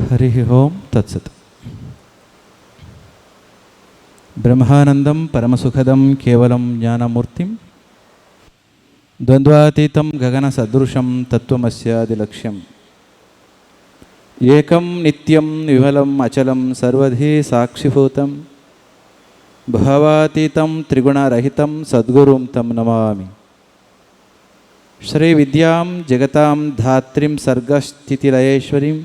ಹರಿ ಓಂ ತತ್ಸತ್. ಬ್ರಹ್ಮಾನಂದಂ ಪರಮಸುಖದಂ ಕೇವಲಂ ಜ್ಞಾನಮೂರ್ತಿಂ ದ್ವಂದ್ವಾತೀತಂ ಗಗನ ಸದೃಶಂ ತತ್ವಮಸ್ಯಾದಿಲಕ್ಷ್ಯಂ ಏಕಂ ನಿತ್ಯಂ ವಿಮಲಂ ಅಚಲಂ ಸರ್ವಧಿ ಸಾಕ್ಷಿಭೂತಂ ಭಾವಾತೀತಂ ತ್ರಿಗುಣರಹಿತಂ ಸದ್ಗುರುಂ ತಂ ನಮಾಮಿ. ಶ್ರೀ ವಿದ್ಯಾಂ ಜಗತಾಂ ಧಾತ್ರಿಂ ಸರ್ಗಸ್ಥಿತಿಲಯೇಶ್ವರೀಂ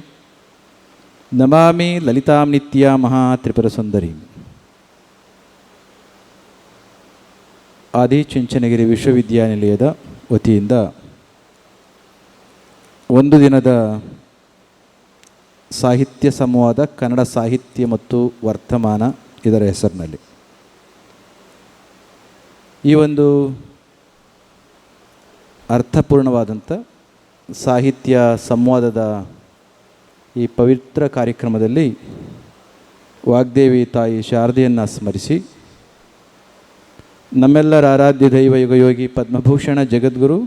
ನಮಾಮಿ ಲಲಿತಾಂ ನಿತ್ಯ ಮಹಾತ್ರಿಪುರಸುಂದರಿ. ಆದಿಚುಂಚನಗಿರಿ ವಿಶ್ವವಿದ್ಯಾನಿಲಯದ ವತಿಯಿಂದ ಒಂದು ದಿನದ ಸಾಹಿತ್ಯ ಸಂವಾದ ಕನ್ನಡ ಸಾಹಿತ್ಯ ಮತ್ತು ವರ್ತಮಾನ ಇದರ ಹೆಸರಿನಲ್ಲಿ ಈ ಒಂದು ಅರ್ಥಪೂರ್ಣವಾದಂಥ ಸಾಹಿತ್ಯ ಸಂವಾದದ ಈ ಪವಿತ್ರ ಕಾರ್ಯಕ್ರಮದಲ್ಲಿ ವಾಗ್ದೇವಿ ತಾಯಿ ಶಾರದೆಯನ್ನು ಸ್ಮರಿಸಿ ನಮ್ಮೆಲ್ಲರ ಆರಾಧ್ಯ ದೈವ ಯುಗಯೋಗಿ ಪದ್ಮಭೂಷಣ ಜಗದ್ಗುರು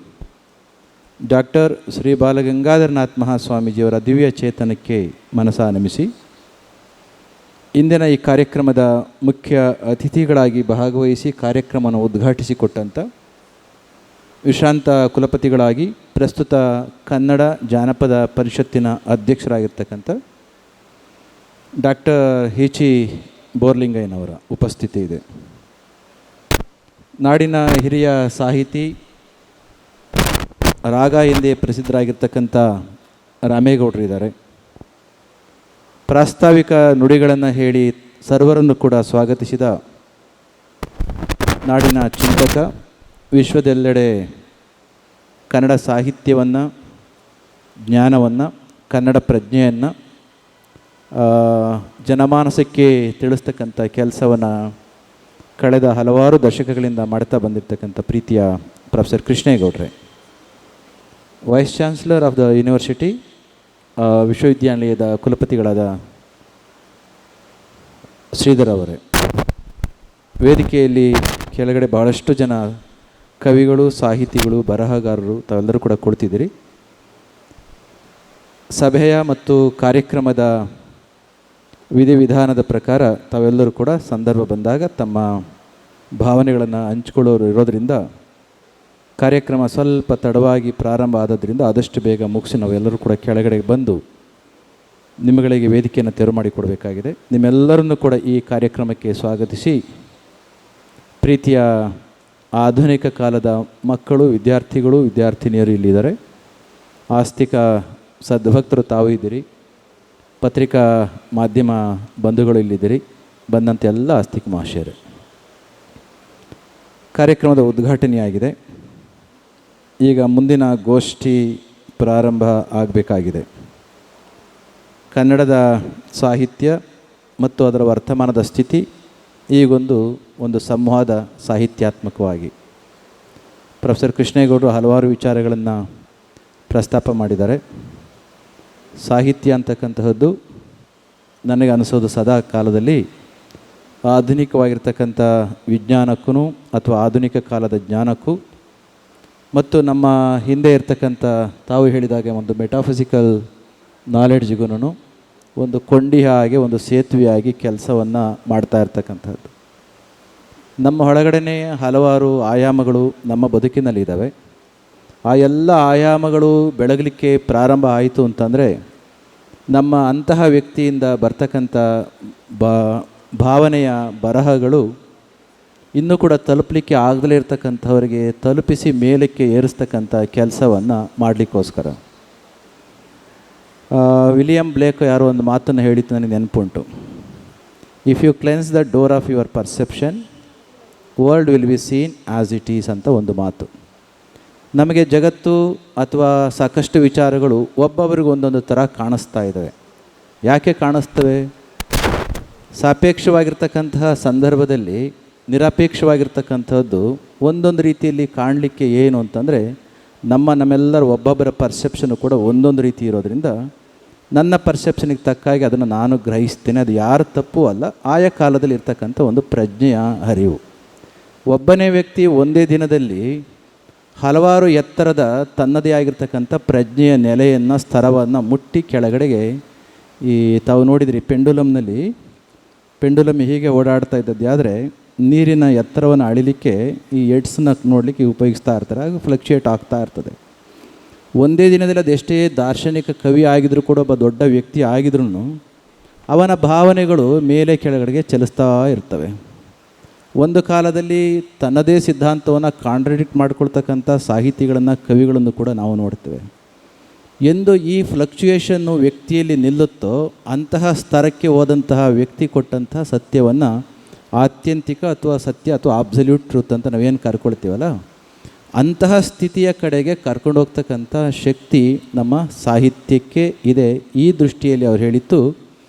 ಡಾಕ್ಟರ್ ಶ್ರೀ ಬಾಲಗಂಗಾಧರನಾಥ ಮಹಾಸ್ವಾಮೀಜಿಯವರ ದಿವ್ಯ ಚೇತನಕ್ಕೆ ಮನಸ ನಮಿಸಿ ಇಂದಿನ ಈ ಕಾರ್ಯಕ್ರಮದ ಮುಖ್ಯ ಅತಿಥಿಗಳಾಗಿ ಭಾಗವಹಿಸಿ ಕಾರ್ಯಕ್ರಮವನ್ನು ಉದ್ಘಾಟಿಸಿಕೊಟ್ಟಂಥ ವಿಶ್ರಾಂತ ಕುಲಪತಿಗಳಾಗಿ ಪ್ರಸ್ತುತ ಕನ್ನಡ ಜಾನಪದ ಪರಿಷತ್ತಿನ ಅಧ್ಯಕ್ಷರಾಗಿರ್ತಕ್ಕಂಥ ಡಾಕ್ಟರ್ ಹಿ.ಚಿ. ಬೋರ್ಲಿಂಗಯ್ಯನವರ ಉಪಸ್ಥಿತಿ ಇದೆ. ನಾಡಿನ ಹಿರಿಯ ಸಾಹಿತಿ, ರಾಗ ಎಂದೇ ಪ್ರಸಿದ್ಧರಾಗಿರ್ತಕ್ಕಂಥ ರಾಮೇಗೌಡರು ಇದ್ದಾರೆ. ಪ್ರಾಸ್ತಾವಿಕ ನುಡಿಗಳನ್ನು ಹೇಳಿ ಸರ್ವರನ್ನು ಕೂಡ ಸ್ವಾಗತಿಸಿದ ನಾಡಿನ ಚಿಂತಕ, ವಿಶ್ವದೆಲ್ಲೆಡೆ ಕನ್ನಡ ಸಾಹಿತ್ಯವನ್ನು, ಜ್ಞಾನವನ್ನು, ಕನ್ನಡ ಪ್ರಜ್ಞೆಯನ್ನು ಜನಮಾನಸಕ್ಕೆ ತಿಳಿಸ್ತಕ್ಕಂಥ ಕೆಲಸವನ್ನು ಕಳೆದ ಹಲವಾರು ದಶಕಗಳಿಂದ ಮಾಡ್ತಾ ಬಂದಿರತಕ್ಕಂಥ ಪ್ರೀತಿಯ ಪ್ರೊಫೆಸರ್ ಕೃಷ್ಣೇಗೌಡ್ರೆ, vice chancellor of the university, ವಿಶ್ವವಿದ್ಯಾನಿಲಯದ ಕುಲಪತಿಗಳಾದ ಶ್ರೀಧರ್ ಅವರೇ, ವೇದಿಕೆಯಲ್ಲಿ ಕೆಳಗಡೆ ಭಾಳಷ್ಟು ಜನ ಕವಿಗಳು, ಸಾಹಿತಿಗಳು, ಬರಹಗಾರರು ತಾವೆಲ್ಲರೂ ಕೂಡ ಕೊಡ್ತಿದ್ದೀರಿ. ಸಭೆಯ ಮತ್ತು ಕಾರ್ಯಕ್ರಮದ ವಿಧಿವಿಧಾನದ ಪ್ರಕಾರ ತಾವೆಲ್ಲರೂ ಕೂಡ ಸಂದರ್ಭ ಬಂದಾಗ ತಮ್ಮ ಭಾವನೆಗಳನ್ನು ಹಂಚಿಕೊಳ್ಳೋರು ಇರೋದರಿಂದ ಕಾರ್ಯಕ್ರಮ ಸ್ವಲ್ಪ ತಡವಾಗಿ ಪ್ರಾರಂಭ ಆದದ್ರಿಂದ ಆದಷ್ಟು ಬೇಗ ಮುಗಿಸಿ ನಾವೆಲ್ಲರೂ ಕೂಡ ಕೆಳಗಡೆ ಬಂದು ನಿಮ್ಮಗಳಿಗೆ ವೇದಿಕೆಯನ್ನು ತೆರವು ಮಾಡಿಕೊಡಬೇಕಾಗಿದೆ. ನಿಮ್ಮೆಲ್ಲರನ್ನು ಕೂಡ ಈ ಕಾರ್ಯಕ್ರಮಕ್ಕೆ ಸ್ವಾಗತಿಸಿ ಪ್ರೀತಿಯ ಆಧುನಿಕ ಕಾಲದ ಮಕ್ಕಳು, ವಿದ್ಯಾರ್ಥಿಗಳು, ವಿದ್ಯಾರ್ಥಿನಿಯರು ಇಲ್ಲಿದ್ದಾರೆ. ಆಸ್ತಿಕ ಸದ್ಭಕ್ತರು ತಾವು ಇದ್ದೀರಿ. ಪತ್ರಿಕಾ ಮಾಧ್ಯಮ ಬಂಧುಗಳು ಇಲ್ಲಿದ್ದೀರಿ. ಬಂದಂಥ ಎಲ್ಲ ಆಸ್ತಿಕ ಮಹಾಶಯರೇ, ಕಾರ್ಯಕ್ರಮದ ಉದ್ಘಾಟನೆಯಾಗಿದೆ. ಈಗ ಮುಂದಿನ ಗೋಷ್ಠಿ ಪ್ರಾರಂಭ ಆಗಬೇಕಾಗಿದೆ. ಕನ್ನಡದ ಸಾಹಿತ್ಯ ಮತ್ತು ಅದರ ವರ್ತಮಾನದ ಸ್ಥಿತಿ ಒಂದು ಸಂವಾದ ಸಾಹಿತ್ಯಾತ್ಮಕವಾಗಿ ಪ್ರೊಫೆಸರ್ ಕೃಷ್ಣೇಗೌಡರು ಹಲವಾರು ವಿಚಾರಗಳನ್ನು ಪ್ರಸ್ತಾಪ ಮಾಡಿದ್ದಾರೆ. ಸಾಹಿತ್ಯ ಅಂತಕ್ಕಂತಹದ್ದು ನನಗೆ ಅನಿಸೋದು ಸದಾ ಕಾಲದಲ್ಲಿ ಆಧುನಿಕವಾಗಿರ್ತಕ್ಕಂಥ ವಿಜ್ಞಾನಕ್ಕೂ ಅಥವಾ ಆಧುನಿಕ ಕಾಲದ ಜ್ಞಾನಕ್ಕೂ ಮತ್ತು ನಮ್ಮ ಹಿಂದೆ ಇರ್ತಕ್ಕಂಥ ತಾವು ಹೇಳಿದಾಗೆ ಒಂದು ಮೆಟಾಫಿಸಿಕಲ್ ನಾಲೆಡ್ಜ್ಗೂ ಒಂದು ಕೊಂಡಿಯ ಹಾಗೆ, ಒಂದು ಸೇತುವೆಯಾಗಿ ಕೆಲಸವನ್ನು ಮಾಡ್ತಾ ಇರ್ತಕ್ಕಂಥದ್ದು. ನಮ್ಮ ಒಳಗಡೆನೇ ಹಲವಾರು ಆಯಾಮಗಳು ನಮ್ಮ ಬದುಕಿನಲ್ಲಿದ್ದಾವೆ. ಆ ಎಲ್ಲ ಆಯಾಮಗಳು ಬೆಳಗಲಿಕ್ಕೆ ಪ್ರಾರಂಭ ಆಯಿತು ಅಂತಂದರೆ ನಮ್ಮ ಅಂತಹ ವ್ಯಕ್ತಿಯಿಂದ ಬರ್ತಕ್ಕಂಥ ಭಾವನೆಯ ಬರಹಗಳು ಇನ್ನೂ ಕೂಡ ತಲುಪಲಿಕ್ಕೆ ಆಗದಲೇ ಇರ್ತಕ್ಕಂಥವರಿಗೆ ತಲುಪಿಸಿ ಮೇಲಕ್ಕೆ ಏರಿಸ್ತಕ್ಕಂಥ ಕೆಲಸವನ್ನು ಮಾಡಲಿಕ್ಕೋಸ್ಕರ ವಿಲಿಯಂ ಬ್ಲೇಕ್ ಯಾರೋ ಒಂದು ಮಾತನ್ನು ಹೇಳಿದ್ದು ನನಗೆ ನೆನಪುಂಟು. If you cleanse the door of your perception, world will be seen as it is ಅಂತ ಒಂದು ಮಾತು. ನಮಗೆ ಜಗತ್ತು ಅಥವಾ ಸಾಕಷ್ಟು ವಿಚಾರಗಳು ಒಬ್ಬೊಬ್ಬರಿಗೂ ಒಂದೊಂದು ಥರ ಕಾಣಿಸ್ತಾ ಇದ್ದಾವೆ. ಯಾಕೆ ಕಾಣಿಸ್ತವೆ? ಸಾಪೇಕ್ಷವಾಗಿರ್ತಕ್ಕಂತಹ ಸಂದರ್ಭದಲ್ಲಿ ನಿರಪೇಕ್ಷವಾಗಿರ್ತಕ್ಕಂಥದ್ದು ಒಂದೊಂದು ರೀತಿಯಲ್ಲಿ ಕಾಣಲಿಕ್ಕೆ ಏನು ಅಂತಂದರೆ ನಮ್ಮೆಲ್ಲರ ಒಬ್ಬೊಬ್ಬರ ಪರ್ಸೆಪ್ಷನು ಕೂಡ ಒಂದೊಂದು ರೀತಿ ಇರೋದರಿಂದ ನನ್ನ ಪರ್ಸೆಪ್ಷನಿಗೆ ತಕ್ಕಾಗಿ ಅದನ್ನು ನಾನು ಗ್ರಹಿಸ್ತೇನೆ. ಅದು ಯಾರ ತಪ್ಪು ಅಲ್ಲ, ಆಯಾ ಕಾಲದಲ್ಲಿ ಇರ್ತಕ್ಕಂಥ ಒಂದು ಪ್ರಜ್ಞೆಯ ಹರಿವು. ಒಬ್ಬನೇ ವ್ಯಕ್ತಿ ಒಂದೇ ದಿನದಲ್ಲಿ ಹಲವಾರು ಎತ್ತರದ ತನ್ನದೇ ಆಗಿರ್ತಕ್ಕಂಥ ಪ್ರಜ್ಞೆಯ ನೆಲೆಯನ್ನು, ಸ್ತರವನ್ನು ಮುಟ್ಟಿ ಕೆಳಗಡೆಗೆ ಈ ತಾವು ನೋಡಿದ್ರಿ ಪೆಂಡುಲಮ್ ಹೀಗೆ ಓಡಾಡ್ತಾ ಇದ್ದದ್ದು ಆದರೆ ನೀರಿನ ಎತ್ತರವನ್ನು ಅಳಿಲಿಕ್ಕೆ ಈ ಎಡ್ಸನ್ನ ನೋಡಲಿಕ್ಕೆ ಉಪಯೋಗಿಸ್ತಾ ಇರ್ತಾರೆ, ಆಗ ಫ್ಲಕ್ಚುಯೇಟ್ ಆಗ್ತಾ ಇರ್ತದೆ. ಒಂದೇ ದಿನದಲ್ಲಿ ಅದೆಷ್ಟೇ ದಾರ್ಶನಿಕ ಕವಿ ಆಗಿದ್ರೂ ಕೂಡ, ಒಬ್ಬ ದೊಡ್ಡ ವ್ಯಕ್ತಿ ಆಗಿದ್ರೂ ಅವನ ಭಾವನೆಗಳು ಮೇಲೆ ಕೆಳಗಡೆಗೆ ಚಲಿಸ್ತಾ ಇರ್ತವೆ. ಒಂದು ಕಾಲದಲ್ಲಿ ತನ್ನದೇ ಸಿದ್ಧಾಂತವನ್ನು ಕಾಂಟ್ರಡಿಕ್ಟ್ ಮಾಡ್ಕೊಳ್ತಕ್ಕಂಥ ಸಾಹಿತಿಗಳನ್ನು, ಕವಿಗಳನ್ನು ಕೂಡ ನಾವು ನೋಡ್ತೇವೆ. ಎಂದು ಈ ಫ್ಲಕ್ಚುಯೇಷನ್ನು ವ್ಯಕ್ತಿಯಲ್ಲಿ ನಿಲ್ಲುತ್ತೋ ಅಂತಹ ಸ್ತರಕ್ಕೆ ಹೋದಂತಹ ವ್ಯಕ್ತಿ ಕೊಟ್ಟಂತಹ ಸತ್ಯವನ್ನು ಆತ್ಯಂತಿಕ ಅಥವಾ ಸತ್ಯ ಅಥವಾ ಅಬ್ಸಲ್ಯೂಟ್ ಟ್ರೂತ್ ಅಂತ ನಾವೇನು ಕರ್ಕೊಳ್ತೀವಲ್ಲ, ಅಂತಹ ಸ್ಥಿತಿಯ ಕಡೆಗೆ ಕರ್ಕೊಂಡು ಹೋಗ್ತಕ್ಕಂಥ ಶಕ್ತಿ ನಮ್ಮ ಸಾಹಿತ್ಯಕ್ಕೆ ಇದೆ. ಈ ದೃಷ್ಟಿಯಲ್ಲಿ ಅವ್ರು ಹೇಳಿತ್ತು,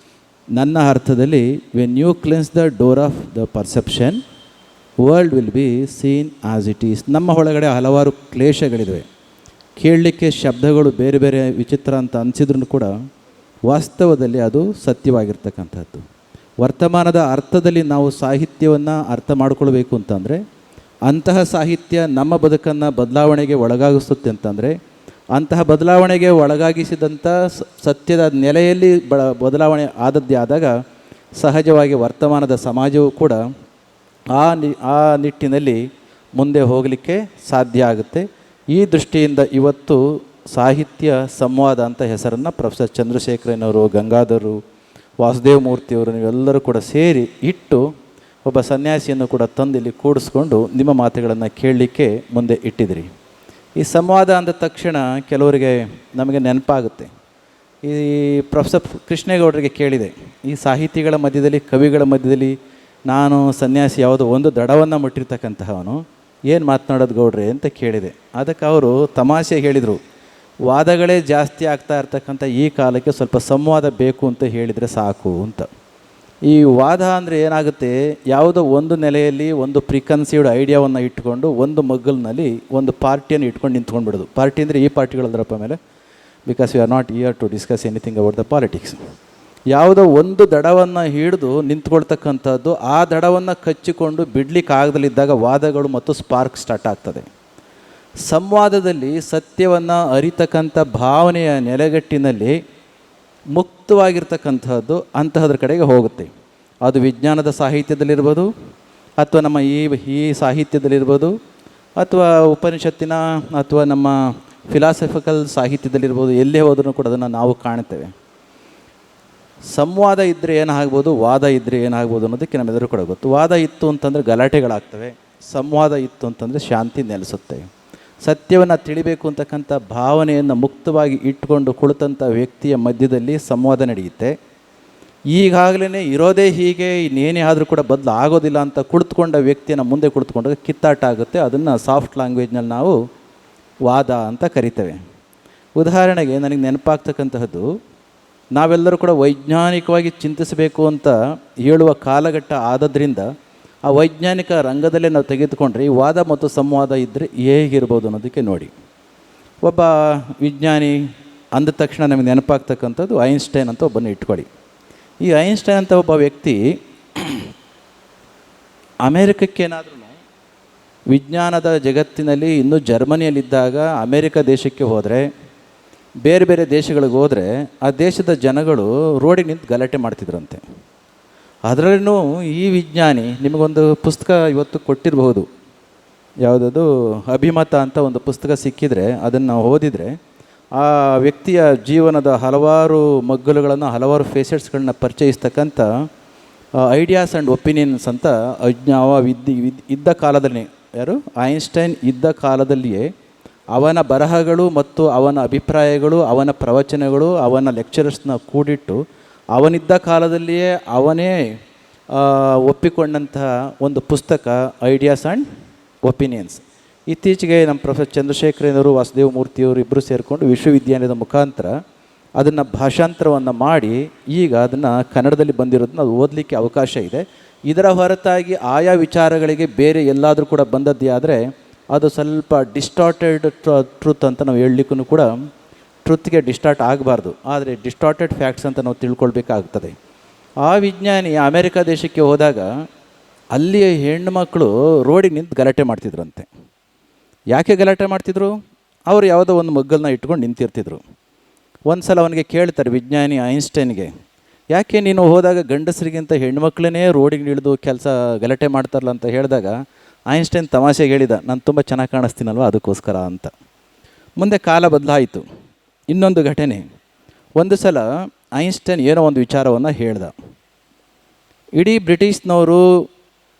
ನನ್ನ ಅರ್ಥದಲ್ಲಿ, when you cleanse the door of the perception, world will be seen as it is. ನಮ್ಮ ಒಳಗಡೆ ಹಲವಾರು ಕ್ಲೇಶಗಳಿವೆ, ಕೇಳಲಿಕ್ಕೆ ಶಬ್ದಗಳು ಬೇರೆ ಬೇರೆ ವಿಚಿತ್ರ ಅಂತ ಅನಿಸಿದ್ರೂ ಕೂಡ ವಾಸ್ತವದಲ್ಲಿ ಅದು ಸತ್ಯವಾಗಿರ್ತಕ್ಕಂಥದ್ದು. ವರ್ತಮಾನದ ಅರ್ಥದಲ್ಲಿ ನಾವು ಸಾಹಿತ್ಯವನ್ನು ಅರ್ಥ ಮಾಡಿಕೊಳ್ಬೇಕು ಅಂತಂದರೆ, ಅಂತಹ ಸಾಹಿತ್ಯ ನಮ್ಮ ಬದುಕನ್ನು ಬದಲಾವಣೆಗೆ ಒಳಗಾಗಿಸುತ್ತೆ ಅಂತಂದರೆ, ಅಂತಹ ಬದಲಾವಣೆಗೆ ಒಳಗಾಗಿಸಿದಂಥ ಸತ್ಯದ ನೆಲೆಯಲ್ಲಿ ಬದಲಾವಣೆ ಆದದ್ದೇ ಆದಾಗ ಸಹಜವಾಗಿ ವರ್ತಮಾನದ ಸಮಾಜವು ಕೂಡ ಆ ನಿಟ್ಟಿನಲ್ಲಿ ಮುಂದೆ ಹೋಗಲಿಕ್ಕೆ ಸಾಧ್ಯ ಆಗುತ್ತೆ. ಈ ದೃಷ್ಟಿಯಿಂದ ಇವತ್ತು ಸಾಹಿತ್ಯ ಸಂವಾದ ಅಂತ ಹೆಸರನ್ನು ಪ್ರೊಫೆಸರ್ ಚಂದ್ರಶೇಖರನವರು, ಗಂಗಾಧರರು, ವಾಸುದೇವ ಮೂರ್ತಿಯವರು ನೀವೆಲ್ಲರೂ ಕೂಡ ಸೇರಿ ಇಟ್ಟು ಒಬ್ಬ ಸನ್ಯಾಸಿಯನ್ನು ಕೂಡ ತಂದು ಇಲ್ಲಿ ಕೂಡಿಸ್ಕೊಂಡು ನಿಮ್ಮ ಮಾತುಗಳನ್ನು ಕೇಳಲಿಕ್ಕೆ ಮುಂದೆ ಇಟ್ಟಿದ್ರಿ. ಈ ಸಂವಾದ ಅಂದ ತಕ್ಷಣ ಕೆಲವರಿಗೆ ನಮಗೆ ನೆನಪಾಗುತ್ತೆ. ಈ ಪ್ರೊಫೆಸರ್ ಕೃಷ್ಣೇಗೌಡರಿಗೆ ಕೇಳಿದೆ, ಈ ಸಾಹಿತಿಗಳ ಮಧ್ಯದಲ್ಲಿ, ಕವಿಗಳ ಮಧ್ಯದಲ್ಲಿ ನಾನು ಸನ್ಯಾಸಿ ಯಾವುದೋ ಒಂದು ದಡವನ್ನು ಮುಟ್ಟಿರ್ತಕ್ಕಂತಹವನು, ಏನು ಮಾತನಾಡೋದು ಗೌಡ್ರೆ ಅಂತ ಕೇಳಿದೆ. ಅದಕ್ಕೆ ಅವರು ತಮಾಷೆ ಹೇಳಿದರು, ವಾದಗಳೇ ಜಾಸ್ತಿ ಆಗ್ತಾ ಇರ್ತಕ್ಕಂಥ ಈ ಕಾಲಕ್ಕೆ ಸ್ವಲ್ಪ ಸಂವಾದ ಬೇಕು ಅಂತ ಹೇಳಿದರೆ ಸಾಕು ಅಂತ. ಈ ವಾದ ಅಂದರೆ ಏನಾಗುತ್ತೆ, ಯಾವುದೋ ಒಂದು ನೆಲೆಯಲ್ಲಿ ಒಂದು ಪ್ರಿಕನ್ಸೀವ್ಡ್ ಐಡಿಯಾವನ್ನು ಇಟ್ಕೊಂಡು ಒಂದು ಮಗ್ಗಲ್ನಲ್ಲಿ ಒಂದು ಪಾರ್ಟಿಯನ್ನು ಇಟ್ಕೊಂಡು ನಿಂತ್ಕೊಂಡ್ಬಿಡೋದು. ಪಾರ್ಟಿ ಅಂದರೆ ಈ ಪಾರ್ಟಿಗಳಂದ್ರಪ್ಪ ಮೇಲೆ, because you are not ear to discuss anything about the politics. ಯಾವುದೋ ಒಂದು ದಡವನ್ನು ಹಿಡಿದು ನಿಂತ್ಕೊಳ್ತಕ್ಕಂಥದ್ದು, ಆ ದಡವನ್ನು ಕಚ್ಚಿಕೊಂಡು ಬಿಡ್ಲಿಕ್ಕೆ ಆಗದಲ್ಲಿದ್ದಾಗ ವಾದಗಳು ಮತ್ತು ಸ್ಪಾರ್ಕ್ ಸ್ಟಾರ್ಟ್ ಆಗ್ತದೆ. ಸಂವಾದದಲ್ಲಿ ಸತ್ಯವನ್ನು ಅರಿತಕ್ಕಂಥ ಭಾವನೆಯ ನೆಲೆಗಟ್ಟಿನಲ್ಲಿ ಮುಕ್ತವಾಗಿರ್ತಕ್ಕಂಥದ್ದು ಅಂತಹದ್ರ ಕಡೆಗೆ ಹೋಗುತ್ತೆ. ಅದು ವಿಜ್ಞಾನದ ಸಾಹಿತ್ಯದಲ್ಲಿರ್ಬೋದು, ಅಥವಾ ನಮ್ಮ ಈ ಸಾಹಿತ್ಯದಲ್ಲಿರ್ಬೋದು, ಅಥವಾ ಉಪನಿಷತ್ತಿನ ಅಥವಾ ನಮ್ಮ ಫಿಲಾಸಫಿಕಲ್ ಸಾಹಿತ್ಯದಲ್ಲಿರ್ಬೋದು, ಎಲ್ಲೇ ಹೋದ್ರೂ ಕೂಡ ಅದನ್ನು ನಾವು ಕಾಣ್ತೇವೆ. ಸಂವಾದ ಇದ್ದರೆ ಏನಾಗ್ಬೋದು, ವಾದ ಇದ್ದರೆ ಏನಾಗ್ಬೋದು ಅನ್ನೋದಕ್ಕೆ ನಮ್ಮೆಲ್ಲರೂ ಕೂಡ ಗೊತ್ತು. ವಾದ ಇತ್ತು ಅಂತಂದರೆ ಗಲಾಟೆಗಳಾಗ್ತವೆ, ಸಂವಾದ ಇತ್ತು ಅಂತಂದರೆ ಶಾಂತಿ ನೆಲೆಸುತ್ತೆ. ಸತ್ಯವನ್ನು ತಿಳಿಬೇಕು ಅಂತಕ್ಕಂಥ ಭಾವನೆಯನ್ನು ಮುಕ್ತವಾಗಿ ಇಟ್ಕೊಂಡು ಕುಳಿತಂಥ ವ್ಯಕ್ತಿಯ ಮಧ್ಯದಲ್ಲಿ ಸಂವಾದ ನಡೆಯುತ್ತೆ. ಈಗಾಗಲೇ ಇರೋದೇ ಹೀಗೆ, ಇನ್ನೇನೇ ಆದರೂ ಕೂಡ ಬದಲು ಆಗೋದಿಲ್ಲ ಅಂತ ಕುಳಿತುಕೊಂಡ ವ್ಯಕ್ತಿಯನ್ನು ಮುಂದೆ ಕುಳಿತುಕೊಂಡಾಗ ಕಿತ್ತಾಟ ಆಗುತ್ತೆ. ಅದನ್ನು ಸಾಫ್ಟ್ ಲ್ಯಾಂಗ್ವೇಜ್ನಲ್ಲಿ ನಾವು ವಾದ ಅಂತ ಕರಿತೇವೆ. ಉದಾಹರಣೆಗೆ ನನಗೆ ನೆನಪಾಗ್ತಕ್ಕಂತಹದ್ದು, ನಾವೆಲ್ಲರೂ ಕೂಡ ವೈಜ್ಞಾನಿಕವಾಗಿ ಚಿಂತಿಸಬೇಕು ಅಂತ ಹೇಳುವ ಕಾಲಘಟ್ಟ ಆದದ್ರಿಂದ ಆ ವೈಜ್ಞಾನಿಕ ರಂಗದಲ್ಲೇ ನಾವು ತೆಗೆದುಕೊಂಡ್ರೆ ಈ ವಾದ ಮತ್ತು ಸಂವಾದ ಇದ್ದರೆ ಹೇಗಿರ್ಬೋದು ಅನ್ನೋದಕ್ಕೆ ನೋಡಿ. ಒಬ್ಬ ವಿಜ್ಞಾನಿ ಅಂದ ತಕ್ಷಣ ನಮಗೆ ನೆನಪಾಗ್ತಕ್ಕಂಥದ್ದು ಐನ್ಸ್ಟೈನ್ ಅಂತ ಒಬ್ಬನ ಇಟ್ಕೊಳ್ಳಿ. ಈ ಐನ್ಸ್ಟೈನ್ ಅಂತ ಒಬ್ಬ ವ್ಯಕ್ತಿ ಅಮೇರಿಕಕ್ಕೇನಾದ್ರೂ ವಿಜ್ಞಾನದ ಜಗತ್ತಿನಲ್ಲಿ ಇನ್ನೂ ಜರ್ಮನಿಯಲ್ಲಿದ್ದಾಗ ಅಮೇರಿಕ ದೇಶಕ್ಕೆ ಹೋದರೆ, ಬೇರೆ ಬೇರೆ ದೇಶಗಳಿಗೆ ಹೋದರೆ ಆ ದೇಶದ ಜನಗಳು ರೋಡಿಗೆ ನಿಂತು ಗಲಾಟೆ ಮಾಡ್ತಿದ್ರಂತೆ. ಅದರಲ್ಲೂ ಈ ವಿಜ್ಞಾನಿ, ನಿಮಗೊಂದು ಪುಸ್ತಕ ಇವತ್ತು ಕೊಟ್ಟಿರಬಹುದು, ಯಾವುದದು ಅಭಿಮತ ಅಂತ ಒಂದು ಪುಸ್ತಕ ಸಿಕ್ಕಿದರೆ ಅದನ್ನು ಓದಿದರೆ ಆ ವ್ಯಕ್ತಿಯ ಜೀವನದ ಹಲವಾರು ಮಗ್ಗಲುಗಳನ್ನು, ಹಲವಾರು ಫೇಸೆಟ್ಸ್ಗಳನ್ನ ಪರಿಚಯಿಸ್ತಕ್ಕಂಥ ಐಡಿಯಾಸ್ ಆ್ಯಂಡ್ ಒಪಿನಿಯನ್ಸ್ ಅಂತ ಇದ್ದ ಕಾಲದಲ್ಲಿ, ಯಾರು ಐನ್ಸ್ಟೈನ್ ಇದ್ದ ಕಾಲದಲ್ಲಿಯೇ ಅವನ ಬರಹಗಳು ಮತ್ತು ಅವನ ಅಭಿಪ್ರಾಯಗಳು, ಅವನ ಪ್ರವಚನಗಳು, ಅವನ ಲೆಕ್ಚರರ್ಸ್ನ ಕೂಡಿಟ್ಟು ಅವನಿದ್ದ ಕಾಲದಲ್ಲಿಯೇ ಅವನೇ ಒಪ್ಪಿಕೊಂಡಂತಹ ಒಂದು ಪುಸ್ತಕ ಐಡಿಯಾಸ್ ಆ್ಯಂಡ್ ಒಪಿನಿಯನ್ಸ್. ಇತ್ತೀಚೆಗೆ ನಮ್ಮ ಪ್ರೊಫೆಸರ್ ಚಂದ್ರಶೇಖರನವರು, ವಾಸುದೇವ ಮೂರ್ತಿಯವರು ಇಬ್ಬರು ಸೇರಿಕೊಂಡು ವಿಶ್ವವಿದ್ಯಾಲಯದ ಮುಖಾಂತರ ಅದನ್ನು ಭಾಷಾಂತರವನ್ನು ಮಾಡಿ ಈಗ ಅದನ್ನು ಕನ್ನಡದಲ್ಲಿ ಬಂದಿರೋದನ್ನ ಅದು ಓದಲಿಕ್ಕೆ ಅವಕಾಶ ಇದೆ. ಇದರ ಹೊರತಾಗಿ ಆಯಾ ವಿಚಾರಗಳಿಗೆ ಬೇರೆ ಎಲ್ಲಾದರೂ ಕೂಡ ಬಂದದ್ದೇ ಆದರೆ ಅದು ಸ್ವಲ್ಪ ಡಿಸ್ಟಾರ್ಟೆಡ್ ಟ್ರುತ್ ಅಂತ ನಾವು ಹೇಳಲಿಕ್ಕೂ ಕೂಡ, ಟ್ರುತ್ಗೆ ಡಿಸ್ಟಾರ್ಟ್ ಆಗಬಾರ್ದು, ಆದರೆ ಡಿಸ್ಟಾರ್ಟೆಡ್ ಫ್ಯಾಕ್ಟ್ಸ್ ಅಂತ ನಾವು ತಿಳ್ಕೊಳ್ಬೇಕಾಗ್ತದೆ. ಆ ವಿಜ್ಞಾನಿ ಅಮೇರಿಕಾ ದೇಶಕ್ಕೆ ಹೋದಾಗ ಅಲ್ಲಿಯ ಹೆಣ್ಣುಮಕ್ಕಳು ರೋಡಿಗೆ ನಿಂತು ಗಲಾಟೆ ಒಂದು ಸಲ ಅವನಿಗೆ ಕೇಳ್ತಾರೆ ವಿಜ್ಞಾನಿ ಐನ್ಸ್ಟೈನ್ಗೆ, ಯಾಕೆ ನೀನು ಹೋದಾಗ ಗಂಡಸರಿಗಿಂತ ಹೆಣ್ಮಕ್ಳನ್ನೇ ರೋಡಿಗೆ ಇಳಿದು ಕೆಲಸ ಗಲಾಟೆ ಮಾಡ್ತಾರಲ್ಲ ಅಂತ ಹೇಳಿದಾಗ ಐನ್ಸ್ಟೈನ್ ತಮಾಷೆಗೆ ಹೇಳಿದ, ನಾನು ತುಂಬ ಚೆನ್ನಾಗಿ ಕಾಣಿಸ್ತೀನಲ್ವ ಅದಕ್ಕೋಸ್ಕರ ಅಂತ. ಮುಂದೆ ಕಾಲ ಬದಲಾಯಿತು. ಇನ್ನೊಂದು ಘಟನೆ, ಒಂದು ಸಲ ಐನ್ಸ್ಟೈನ್ ಏನೋ ಒಂದು ವಿಚಾರವನ್ನು ಹೇಳ್ದ. ಇಡೀ ಬ್ರಿಟಿಷ್ನವರು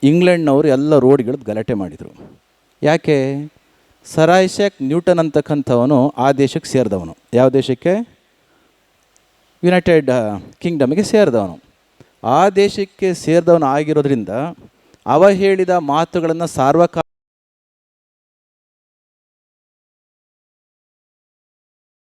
ಇಂಗ್ಲೆಂಡ್ನವರು ಎಲ್ಲ ರೋಡ್ಗಿಳಿದು ಗಲಾಟೆ ಮಾಡಿದರು. ಯಾಕೆ? ಸರ್ ಐಸಾಕ್ ನ್ಯೂಟನ್ ಅಂತಕ್ಕಂಥವನು ಆ ದೇಶಕ್ಕೆ ಸೇರಿದವನು. ಯಾವ ದೇಶಕ್ಕೆ? ಯುನೈಟೆಡ್ ಕಿಂಗ್ಡಮ್ಗೆ ಸೇರಿದವನು. ಆ ದೇಶಕ್ಕೆ ಸೇರಿದವನು ಆಗಿರೋದ್ರಿಂದ ಅವ ಹೇಳಿದ ಮಾತುಗಳನ್ನು